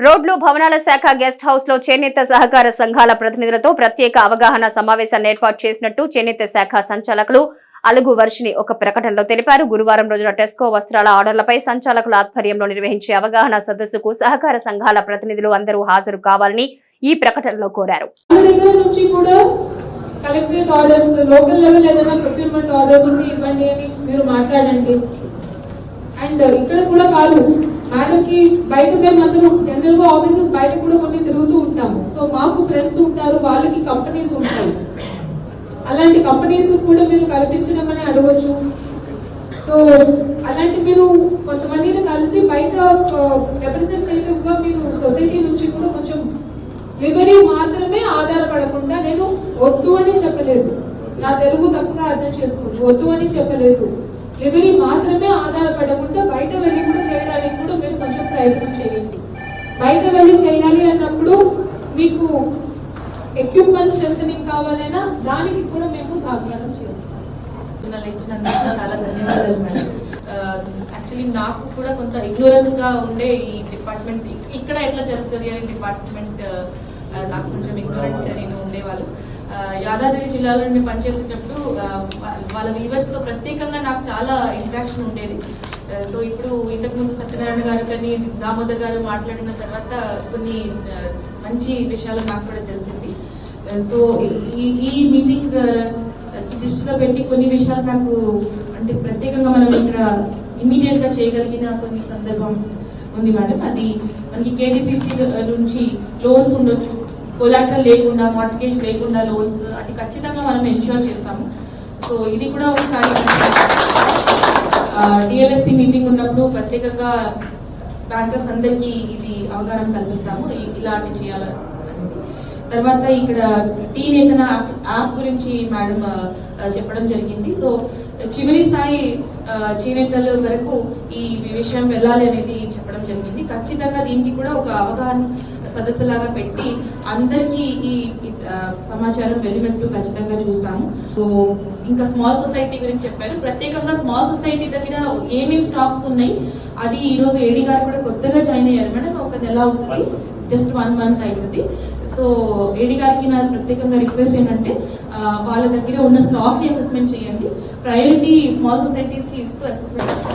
రోడ్లు భవనాల శాఖ గెస్ట్ హౌస్ లో చేనేత సహకార సంఘాల ప్రతినిధులతో ప్రత్యేక అవగాహన సమావేశాన్ని ఏర్పాటు చేసినట్టు చేనేత శాఖ సంచాలకులు అలుగు వర్షిని ఒక ప్రకటనలో తెలిపారు. గురువారం రోజున టెస్కో వస్త్రాల ఆర్డర్లపై సంచాలకుల ఆధ్వర్యంలో నిర్వహించే అవగాహన సదస్సుకు సహకార సంఘాల ప్రతినిధులు అందరూ హాజరు కావాలని ఈ ప్రకటనలో కోరారు. కలెక్టరేట్ ఆర్డర్స్ లోకల్ లెవెల్ ఏదైనా ప్రొక్యూర్మెంట్ ఆర్డర్స్ ఉంటే ఇవ్వండి అని మీరు మాట్లాడండి. అండ్ ఇక్కడ కూడా కాదు, మేడంకి బయట మేము అందరూ జనరల్ గా ఆఫీసెస్ బయట కూడా కొన్ని తిరుగుతూ ఉంటాము. సో మాకు ఫ్రెండ్స్ ఉంటారు, వాళ్ళకి కంపెనీస్ ఉంటాయి. అలాంటి కంపెనీస్ కూడా మీరు కల్పించడం అని అడగొచ్చు. సో అలాంటి మీరు కొంతమందిని కలిసి బయట రిప్రజెంటేటివ్ గా మీరు సొసైటీ నుంచి కూడా కొంచెం లివరీ మాత్రమే ఆధారపడకుండా, నేను వద్దు అని చెప్పలేదు, నా తెలుగు తప్పుగా అర్థం చేసుకోండి, వద్దు అని చెప్పలేదు, లివరీ మాత్రమే ఆధారపడకుండా బయట వెళ్ళి కూడా చేయడానికి కూడా మీరు కొంచెం ప్రయత్నం చేయండి. బయట వెళ్ళి చేయాలి అన్నప్పుడు మీకు ఎక్విప్మెంట్ స్ట్రెంథనింగ్ కావాలైనా దానికి కూడా మేము సహకారం చేస్తాం. చాలా ధన్యవాదాలు మేడం. యాక్చువల్లీ నాకు కూడా కొంత ఇగ్నోరెన్స్ గా ఉండే ఈ డిపార్ట్మెంట్ ఇక్కడ ఎట్లా జరుగుతుంది అనే డిపార్ట్మెంట్ నాకు కొంచెం ఇగ్నోరెంట్ నేను ఉండేవాళ్ళు. యాదాద్రి జిల్లాలో నేను పనిచేసేటప్పుడు వాళ్ళ వీవర్స్ తో ప్రత్యేకంగా నాకు చాలా ఇంటరాక్షన్ ఉండేది. సో ఇప్పుడు ఇంతకుముందు సత్యనారాయణ గారు కానీ దామోదర్ గారు మాట్లాడిన తర్వాత కొన్ని మంచి విషయాలు నాకు కూడా తెలిసింది. సో ఈ మీటింగ్ దృష్టిలో పెట్టి కొన్ని విషయాలు నాకు అంటే ప్రత్యేకంగా మనం ఇక్కడ ఇమీడియట్ గా చేయగలిగిన కొన్ని సందర్భం ఉంది మేడం. అది మనకి కేడీసీసీ నుంచి లోన్స్ ఉండొచ్చు, కొలాటరల్ లేకుండా, మార్టిగేజ్ లేకుండా లోన్స్, అది ఖచ్చితంగా మనం ఎన్ష్యూర్ చేస్తాము. సో ఇది కూడా ఒకసారి డిఎల్ఎస్సి మీటింగ్ ఉన్నప్పుడు ప్రత్యేకంగా బ్యాంకర్స్ అందరికీ ఇది అవగాహన కల్పిస్తాము, ఇలాంటి చేయాలని. తర్వాత ఇక్కడ టీనేతన యాప్ గురించి మేడం చెప్పడం జరిగింది. సో చివరి స్థాయి చేనేతల వరకు ఈ విషయం వెళ్ళాలి అనేది చెప్పడం జరిగింది. ఖచ్చితంగా దీనికి కూడా ఒక అవగాహన సదస్సులాగా పెట్టి అందరికీ ఈ సమాచారం వెళ్ళినట్టు ఖచ్చితంగా చూస్తాము. సో ఇంకా స్మాల్ సొసైటీ గురించి చెప్పారు. ప్రత్యేకంగా స్మాల్ సొసైటీ దగ్గర ఏమేమి స్టాక్స్ ఉన్నాయి అది ఈ రోజు ఏడీ గారు కూడా కొత్తగా జాయిన్ అయ్యారు మేడం. ఒక నెల అవుతుంది, జస్ట్ 1 month అవుతుంది. సో ఏడీ గారికి నా ప్రత్యేకంగా రిక్వెస్ట్ ఏంటంటే వాళ్ళ దగ్గర ఉన్న స్టాక్ ని అసెస్మెంట్ చేయండి, ప్రయారిటీ స్మాల్ సొసైటీస్ కి ఇస్తూ అసెస్మెంట్